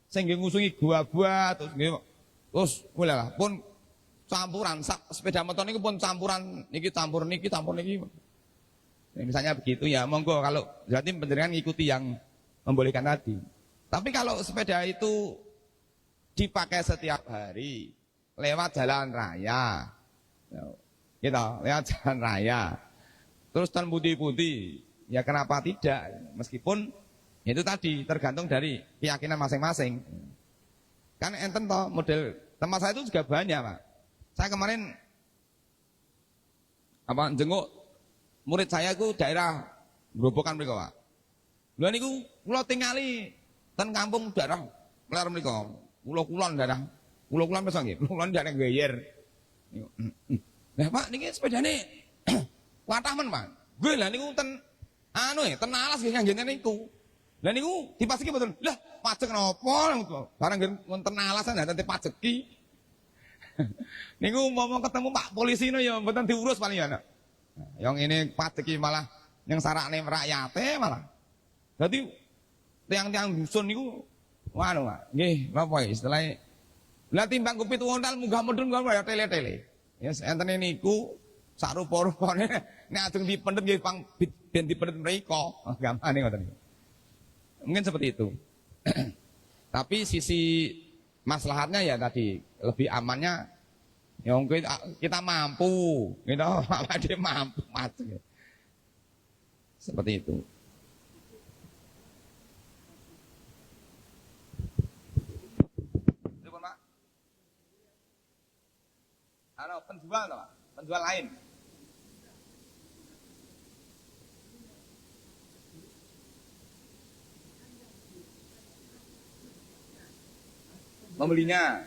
sing nggih ngusungi gua-gua terus nggih terus mulai lah pun campuran sepeda motor niku pun campuran niki campur niki. Ya, misalnya begitu ya monggo kalau berarti penjenengan ngikuti yang membolehkan tadi. Tapi kalau sepeda itu dipakai setiap hari lewat jalan raya, gitu, lewat jalan raya, terus tan putih-putih, ya kenapa tidak? Meskipun itu tadi tergantung dari keyakinan masing-masing. Kan enten toh model tempat saya itu juga banyak Pak. Saya kemarin jenguk murid saya itu daerah Grobogan mriko Pak. Lha niku kula tingali ten kampung daerah Ler mriko. Kulon daerah, kulon mesang nggih, kulon daerah Geyer. Lah Pak niki sepedane watah men Pak. Nggih lah niku ten ten alas nggih nganggen niku. Lah niku dipaseki mboten. Lah pajak napa? Barang wonten alasan ten pajeki. Niku mau ketemu Pak polisi no ya mboten diurus paling ya. Yang ini pajeki malah yang sarakne rakyate malah. Dadi tiang-tiang dusun niku waduh Pak, nggih, napa istilahnya? Lah timbang kupit wontal munggah mudhun kok ya tele-tele. Ya enten niku sak rupa-rupane nek ajeng dipendet nggih pang ben dipendet mriko. Gampane ngoten niku. Mungkin seperti itu. Tapi sisi maslahatnya ya tadi lebih amannya ya kita mampu, gitu, apa dia mampu mati. Seperti itu. Penjual loh, penjual lain. Membelinya.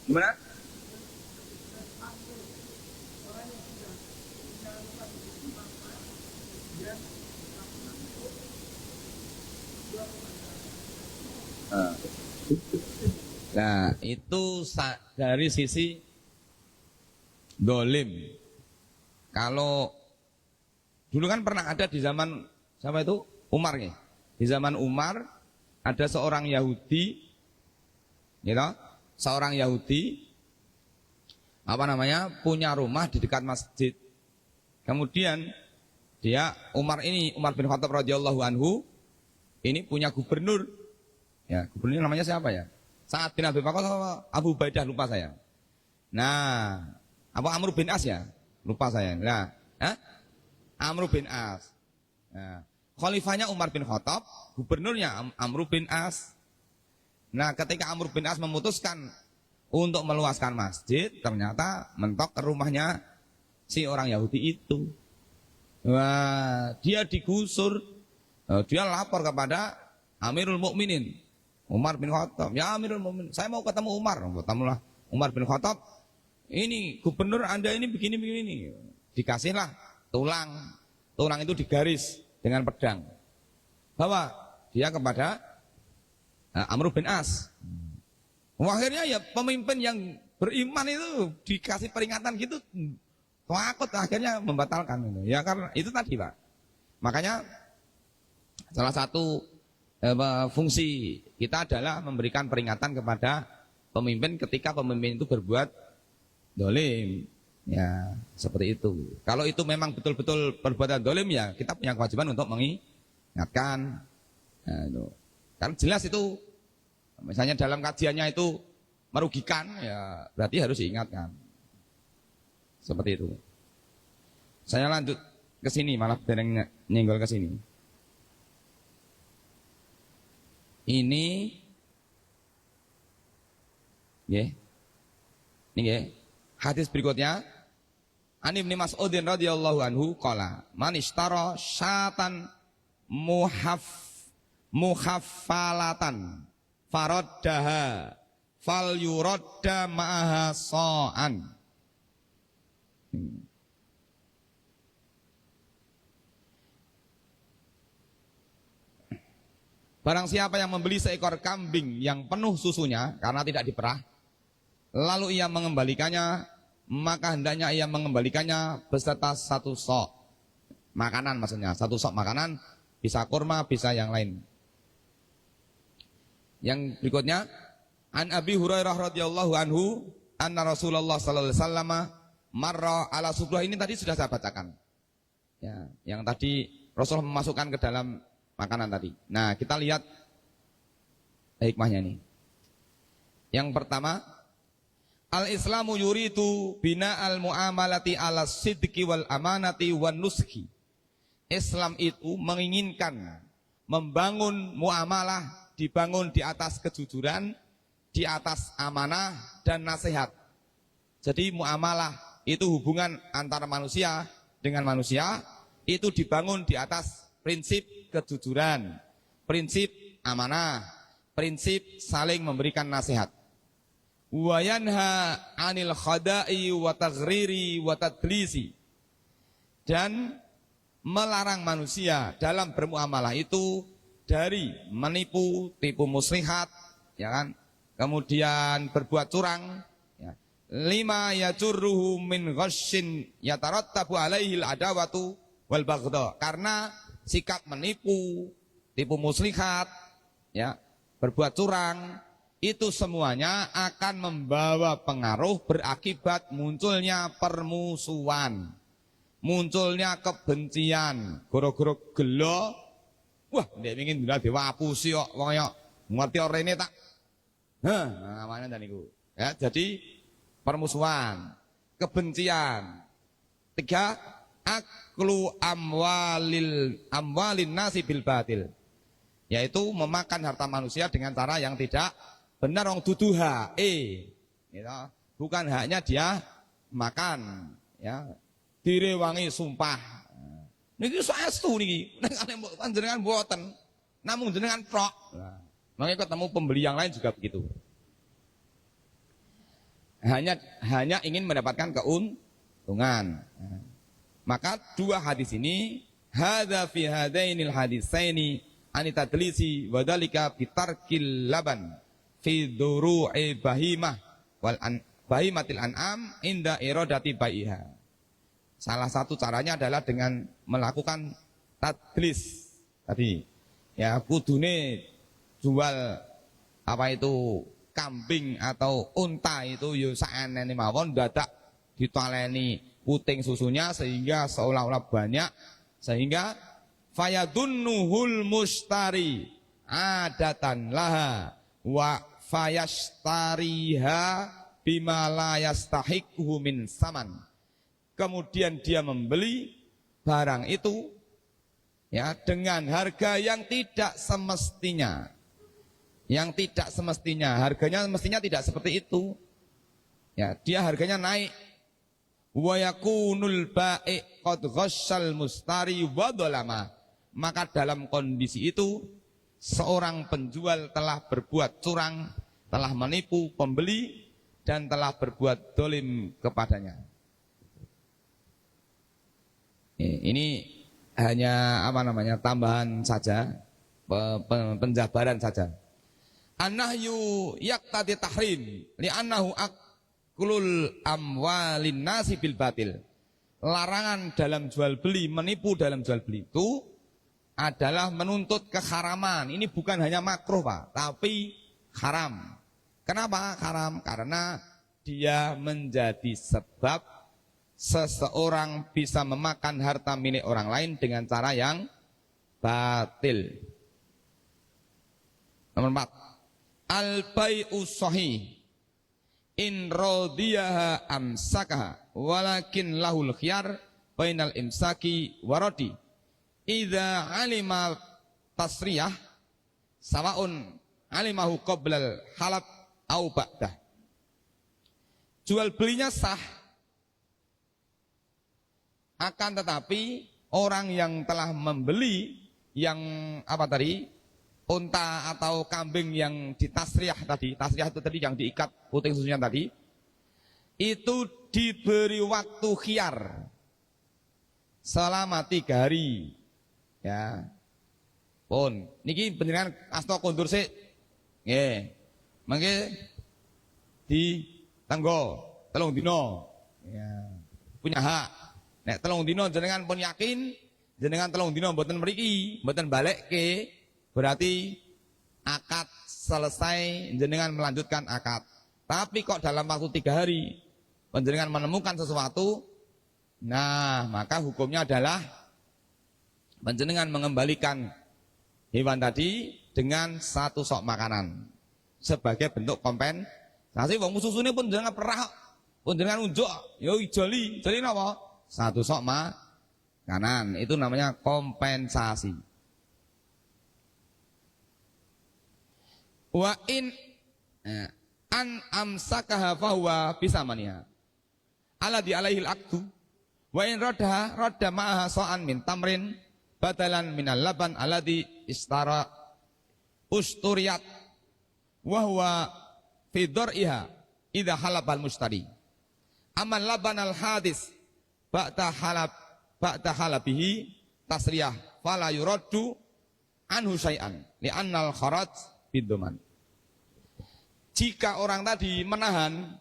Gimana? Nah, itu dari sisi dolim. Kalau dulu kan pernah ada di zaman siapa itu? Umar nih. Di zaman Umar ada seorang Yahudi, gitu, seorang Yahudi punya rumah di dekat masjid. Kemudian Umar bin Khattab radhiyallahu anhu ini punya gubernur. Ya, gubernur namanya siapa ya? Sa'ad bin Abi Waqqas atau Abu Ubaidah, lupa saya. Nah, apa Amr bin As ya? Lupa saya. Nah, Amr bin As. Nah, khalifahnya Umar bin Khattab, gubernurnya Amr bin As. Nah, ketika Amr bin As memutuskan untuk meluaskan masjid, ternyata mentok ke rumahnya si orang Yahudi itu. Wah, dia digusur. Dia lapor kepada Amirul Mukminin Umar bin Khattab. Ya Amirul Mukminin, saya mau ketemu Umar. Ketemulah Umar bin Khattab. Ini gubernur Anda ini begini-begini. Dikasihlah tulang. Tulang itu digaris dengan pedang. Bawa dia kepada Amr bin As. Akhirnya ya pemimpin yang beriman itu dikasih peringatan gitu, takut akhirnya membatalkan itu. Ya karena itu tadi Pak. Makanya salah satu fungsi kita adalah memberikan peringatan kepada pemimpin ketika pemimpin itu berbuat dolim. Ya seperti itu. Kalau itu memang betul-betul perbuatan dolim, ya kita punya kewajiban untuk mengingatkan. Nah, itu. Kan jelas itu, misalnya dalam kajiannya itu merugikan, ya berarti harus diingatkan. Seperti itu. Saya lanjut ke sini, malah nyenggol ke sini. Ini hadis berikutnya. An Ibnu Mas'udin radhiyallahu anhu qala man ishtara syatan muhaffalatan faraddaha fal yuradda ma'aha sa'an. Barang siapa yang membeli seekor kambing yang penuh susunya karena tidak diperah, lalu ia mengembalikannya, maka hendaknya ia mengembalikannya beserta satu sok makanan, maksudnya satu sok makanan, bisa kurma, bisa yang lain. Yang berikutnya, An Abi Hurairah radhiyallahu anhu anna Rasulullah sallallahu alaihi wasallam marra ala subrah. Ini tadi sudah saya bacakan. Ya, yang tadi Rasul memasukkan ke dalam makanan tadi. Nah, kita lihat hikmahnya ini. Yang pertama, al-Islamu yuridu bina al-mu'amalati ala sidqi wal amanati wan nuski. Islam itu menginginkan membangun muamalah dibangun di atas kejujuran, di atas amanah dan nasihat. Jadi muamalah itu hubungan antara manusia dengan manusia itu dibangun di atas prinsip kejujuran, prinsip amanah, prinsip saling memberikan nasihat. Wa yanha 'anil khada'i wa taghriri wa tadlisi. Dan melarang manusia dalam bermuamalah itu dari menipu, tipu muslihat, ya kan? Kemudian berbuat curang, ya. Lima yajurruhu min ghasyin yatarattabu alaihi al-adawatu wal baghdha. Karena sikap menipu, tipu muslihat, ya, berbuat curang, itu semuanya akan membawa pengaruh berakibat munculnya permusuhan, munculnya kebencian, goro-goro gelo. Wah, dia ingin bila diwapusi kok, wong ngerti ora ini tak. Namanya dan itu. Ya, jadi permusuhan, kebencian. 3, aklu amwalin nasi bil batil, yaitu memakan harta manusia dengan cara yang tidak benar. Wong dudu gitu. Bukan haknya dia makan, ya, direwangi sumpah. Niki saestu niki, nek panjenengan mboten, namung jenengan prok. Makanya ketemu pembeli yang lain juga begitu. hanya ingin mendapatkan keuntungan. Maka dua hadis ini, hadza fi hadainil hadisaini anitadlisi wa dzalika bitarkil laban fi duru'i bahimah wal bahimatil an'am inda iradati baiha. Salah satu caranya adalah dengan melakukan tadlis tadi. Ya, kudune jual apa itu kambing atau unta itu yo saenene mawon dadak ditaleni puting susunya sehingga seolah-olah banyak, sehingga fayadunnuhul mustari adatan laha wa fayastariha bima la yastahiqhu min saman. Kemudian dia membeli barang itu ya dengan harga yang tidak semestinya. Yang tidak semestinya, harganya mestinya tidak seperti itu. Ya, dia harganya naik. Wa yakunul ba'i qad ghasyal mustari wa dzalama. Maka dalam kondisi itu seorang penjual telah berbuat curang, telah menipu pembeli dan telah berbuat dolim kepadanya. Ini hanya tambahan saja, penjabaran saja. An-nahyu yaqtadi tahrim li'annahu aklul amwalin nasi bil batil. Larangan dalam jual beli, menipu dalam jual beli itu adalah menuntut keharaman. Ini bukan hanya makruh, Pak, tapi haram. Kenapa haram? Karena dia menjadi sebab seseorang bisa memakan harta milik orang lain dengan cara yang batil. Nomor 4. Al-bai'u sahih in radiyaha amsakaha walakin lahul khiyar bainal imsaki waradi idza alima tasriyah sawaun alimahu qablal halab au ba'dah. Jual belinya sah, akan tetapi orang yang telah membeli yang unta atau kambing yang ditasriyah tadi, tasriyah itu tadi yang diikat puting susunya tadi, itu diberi waktu khiyar selama 3 hari. Ya, pun niki beneran asta kondur sik, nggih, mangke di tanggo 3 dina, ya, punya hak. Nek 3 dina jenengan pun yakin, jenengan 3 dina mboten mriki, mboten balekke, berarti akad selesai, jenengan melanjutkan akad. Tapi kok dalam waktu 3 hari jenengan menemukan sesuatu, nah maka hukumnya adalah jenengan mengembalikan hewan tadi dengan 1 sok makanan sebagai bentuk kompensasi. Wong susune pun jenengan perah, pun jenengan unjuk, yo joli napa? 1 sok makanan, itu namanya kompensasi. Wa in an amsakaha fahuwa bisamaniha alladhi alaihil aqdu wa in radda ma'aha sa'an min tamrin badalan minal laban alladhi usturiyat wa huwa fi dar'iha idza halabal mustari amal laban al hadis ba'da halabihi tasriyah fala yuraddu anhu syai'an li'annal kharaj bidoman. Jika orang tadi menahan,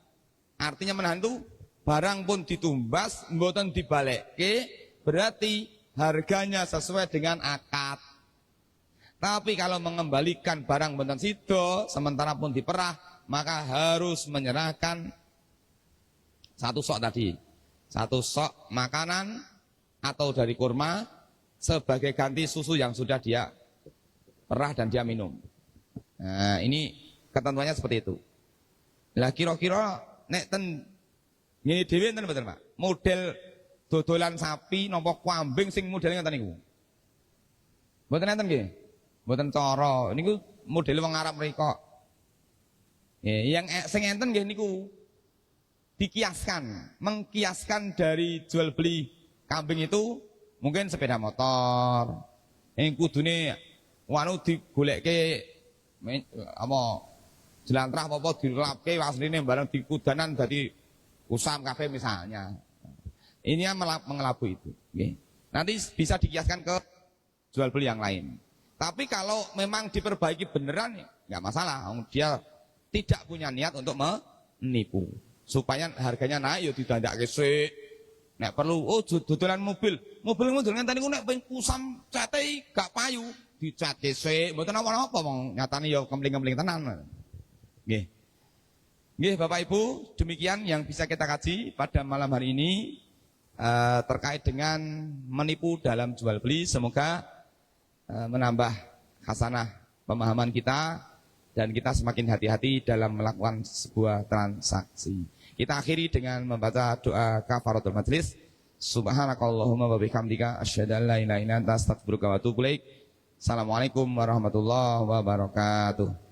artinya menahan itu barang pun ditumbas, mboten dibalekke, berarti harganya sesuai dengan akad. Tapi kalau mengembalikan barang mboten sido, sementara pun diperah, maka harus menyerahkan 1 sok tadi, 1 sok makanan atau dari kurma sebagai ganti susu yang sudah dia perah dan dia minum. Nah, ini ketentuannya seperti itu. Lah kira-kira nek ten ngene dhewe enten mboten, Pak? Model dodolan sapi napa kambing sing modele ngeten niku. Mboten enten nggih? Mboten cara. Niku model wong Arab mriko. Yang sing enten nggih niku dikiaskan, mengkiaskan dari jual beli kambing itu mungkin sepeda motor. Yang kudune wanu digolekke jelantrah apa dilapke asline bareng dikudanan dadi usam kafe misalnya. Ini yang mengelabui itu. Okay. Nanti bisa dikiaskan ke jual beli yang lain. Tapi kalau memang diperbaiki beneran, nggak masalah. Dia tidak punya niat untuk menipu. Supaya harganya naik, ya didandak kesik. Nek perlu, oh dodolan mobil ngenteni ku nek ping kusam cete gak payu, dicat kesik, mboten apa-apa wong nyatane ya kempling-kempling tenan. Nggih. Nggih Bapak Ibu, demikian yang bisa kita kaji pada malam hari ini terkait dengan menipu dalam jual beli. Semoga menambah hasanah pemahaman kita dan kita semakin hati-hati dalam melakukan sebuah transaksi. Kita akhiri dengan membaca doa kafaratul majlis. Subhanakallahumma wa bihamdika asyhadu an la ilaha illa anta astaghfiruka wa atubu ilaik. Assalamualaikum warahmatullahi wabarakatuh.